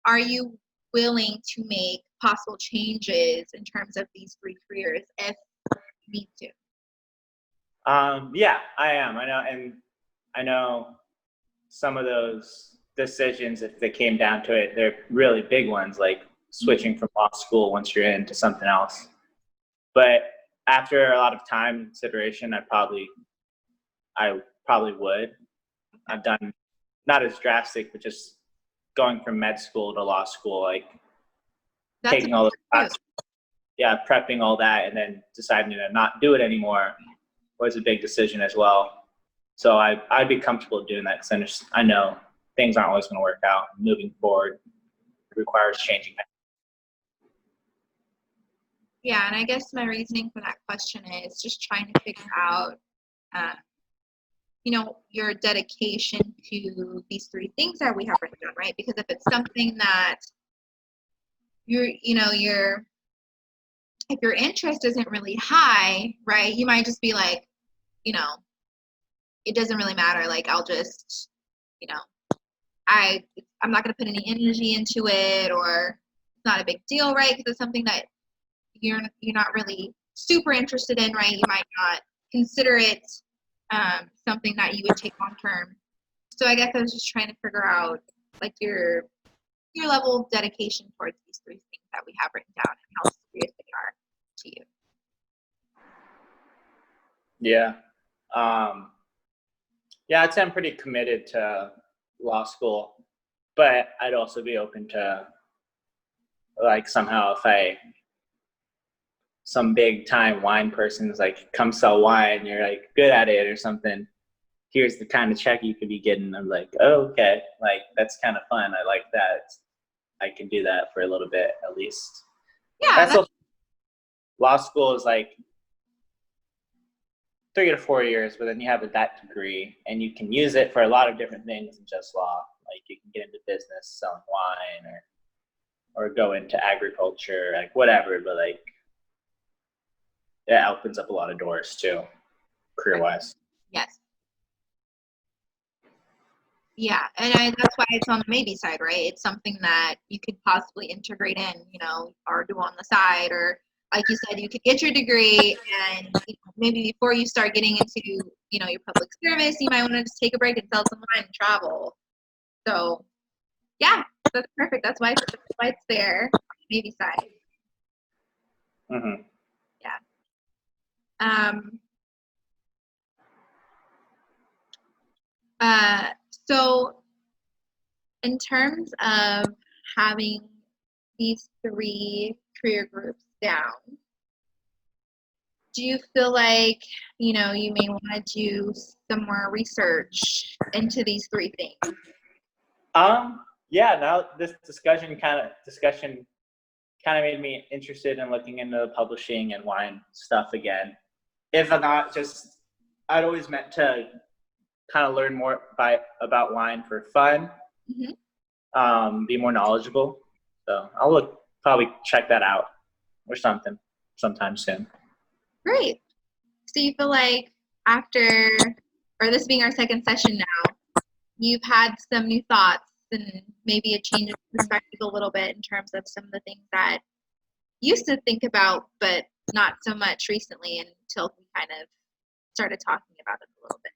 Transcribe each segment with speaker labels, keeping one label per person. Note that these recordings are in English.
Speaker 1: are you willing to make possible changes in terms of these three careers if you need to?
Speaker 2: Yeah, I am. I know some of those decisions, if they came down to it, they're really big ones, like switching from law school once you're into something else. But after a lot of time and consideration, I probably would. I've done not as drastic, but just going from med school to law school, like
Speaker 1: That's
Speaker 2: taking all the
Speaker 1: true.
Speaker 2: classes, yeah, prepping all that, and then deciding to not do it anymore was a big decision as well. So I'd be comfortable doing that because I know things aren't always going to work out. Moving forward requires changing.
Speaker 1: Yeah, and I guess my reasoning for that question is just trying to figure out, uh, your dedication to these three things that we have written down, right? Because if it's something that if your interest isn't really high, right, you might just be like, you know, it doesn't really matter. Like, I'll just, you know, I'm not going to put any energy into it, or it's not a big deal, right? Because it's something that you're not really super interested in, right? You might not consider it something that you would take long term. So I guess I was just trying to figure out like your level of dedication towards these three things that we have written down and how serious they are to you.
Speaker 2: Yeah. Yeah, I'd say I'm pretty committed to law school, but I'd also be open to, like, somehow if some big time wine person is like, come sell wine, you're like good at it or something, here's the kind of check you could be getting. I'm like, oh, okay, like that's kind of fun. I like that. I can do that for a little bit at least.
Speaker 1: Yeah,
Speaker 2: That's also, law school is like 3 to 4 years, but then you have that degree and you can use it for a lot of different things than just law. Like you can get into business, selling wine, or go into agriculture, like whatever. But like it opens up a lot of doors too, career wise.
Speaker 1: yes. Yeah, and that's why it's on the maybe side, right? It's something that you could possibly integrate in, or do on the side, or like you said, you could get your degree, and maybe before you start getting into, your public service, you might want to just take a break and sell some wine and travel. So, yeah, that's perfect. That's why it's there, maybe side.
Speaker 2: Mm-hmm.
Speaker 1: Yeah. So in terms of having these three career groups down, do you feel like, you may want to do some more research into these three things?
Speaker 2: Yeah, now this discussion kind of made me interested in looking into publishing and wine stuff again. If not, just I'd always meant to kind of learn more about wine for fun, be more knowledgeable. So I'll probably check that out or something sometime soon.
Speaker 1: Great. So you feel like after, or this being our second session now, you've had some new thoughts and maybe a change of perspective a little bit in terms of some of the things that you used to think about, but not so much recently until we kind of started talking about it a little bit.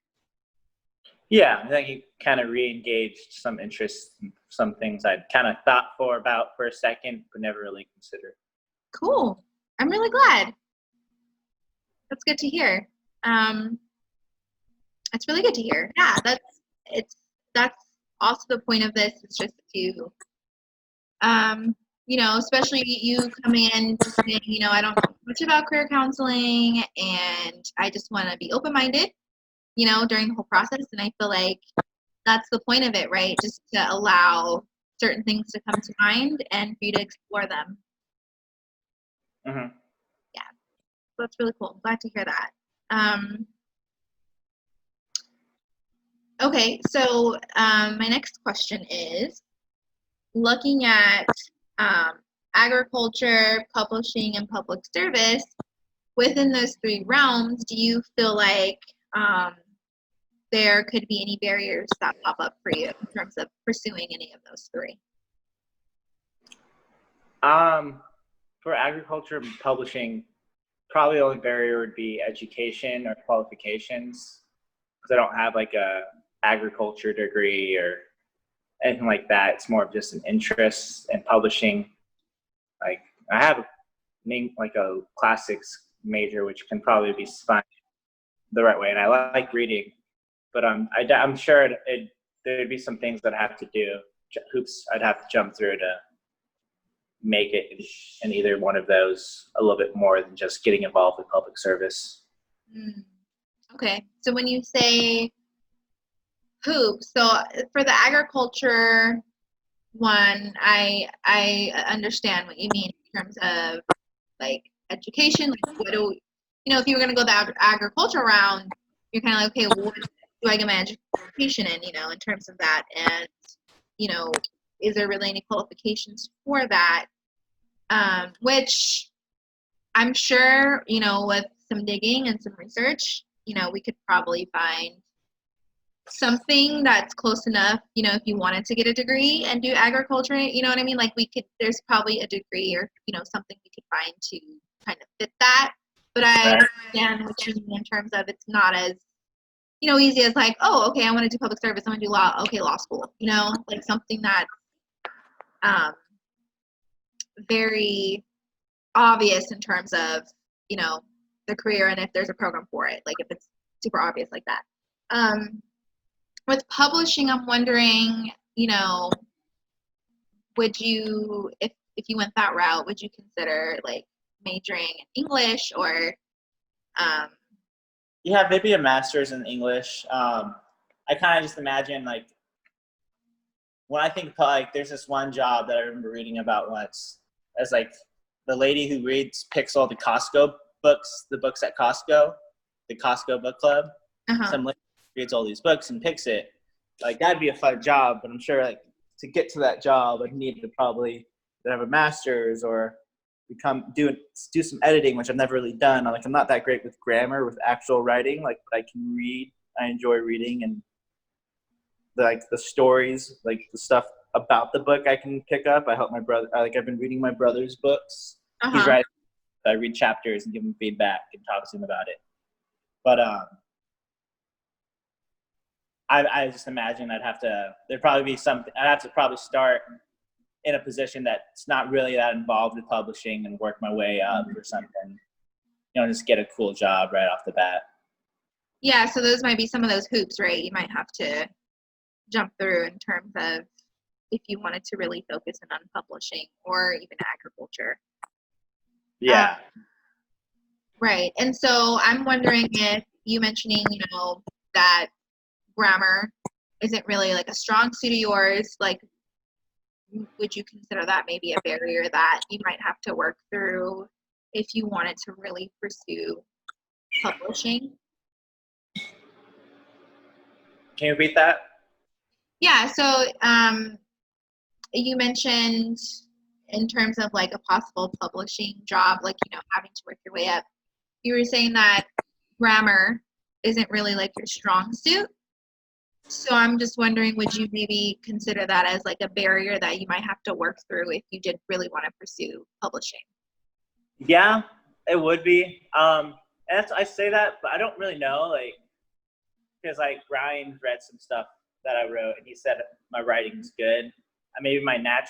Speaker 2: Yeah, I think you kind of re-engaged some interests, some things I'd kind of thought about for a second, but never really considered.
Speaker 1: Cool. I'm really glad. That's good to hear. It's really good to hear. Yeah, that's also the point of this, is just to, especially you coming in just saying, I don't know much about career counseling and I just want to be open-minded, during the whole process. And I feel like that's the point of it, right? Just to allow certain things to come to mind and for you to explore them.
Speaker 2: Mm-hmm.
Speaker 1: Yeah, so that's really cool. I'm glad to hear that. Okay, so my next question is, looking at agriculture, publishing, and public service, within those three realms, do you feel like there could be any barriers that pop up for you in terms of pursuing any of those three?
Speaker 2: For agriculture and publishing, probably the only barrier would be education or qualifications, because I don't have like a agriculture degree or anything like that. It's more of just an interest in publishing. Like I have a name like a classics major, which can probably be fine the right way, and I like reading, but I'm sure there'd be some things that I have to do, hoops I'd have to jump through to make it in either one of those a little bit more than just getting involved with public service.
Speaker 1: Mm. Okay. So when you say hoops, so for the agriculture one, I understand what you mean in terms of like education. Like what do if you were going to go the agriculture round, you're kind of like, okay, well, what do I get my education in? In terms of that, and is there really any qualifications for that? Which I'm sure, with some digging and some research, we could probably find something that's close enough, if you wanted to get a degree and do agriculture, you know what I mean? Like there's probably a degree or, something we could find to kind of fit that. But I understand what you mean in terms of it's not as, easy as like, oh, okay, I want to do public service. I want to do law. Okay, law school, like something that's very obvious in terms of, the career and if there's a program for it, like if it's super obvious like that. With publishing, I'm wondering, would you, if you went that route, would you consider like majoring in English or?
Speaker 2: Yeah, maybe a master's in English. I kind of just imagine like when I think like there's this one job that I remember reading about once as like the lady who picks all the Costco books, the books at Costco, the Costco book club. Some lady reads all these books and picks it. Like that'd be a fun job, but I'm sure like to get to that job, I'd need to probably have a master's or do some editing, which I've never really done. Like I'm not that great with grammar, with actual writing. Like I can read, I enjoy reading, and the stories, like the stuff about the book I can pick up. I help my brother. I've been reading my brother's books. He's writing. I read chapters and give him feedback and talk to him about it. But I just imagine there'd probably be something. I'd have to probably start in a position that's not really that involved with publishing and work my way up or something. Just get a cool job right off the bat.
Speaker 1: Yeah, so those might be some of those hoops, right? You might have to jump through in terms of if you wanted to really focus in on publishing or even agriculture.
Speaker 2: Yeah.
Speaker 1: Right. And so I'm wondering if you mentioning, that grammar isn't really like a strong suit of yours, like would you consider that maybe a barrier that you might have to work through if you wanted to really pursue publishing?
Speaker 2: Can you repeat that?
Speaker 1: Yeah, so you mentioned in terms of like a possible publishing job, like, having to work your way up, you were saying that grammar isn't really like your strong suit. So I'm just wondering, would you maybe consider that as like a barrier that you might have to work through if you did really want to pursue publishing?
Speaker 2: Yeah, it would be. And I say that, but I don't really know, like, because like Ryan read some stuff that I wrote and he said my writing's good. Maybe my natural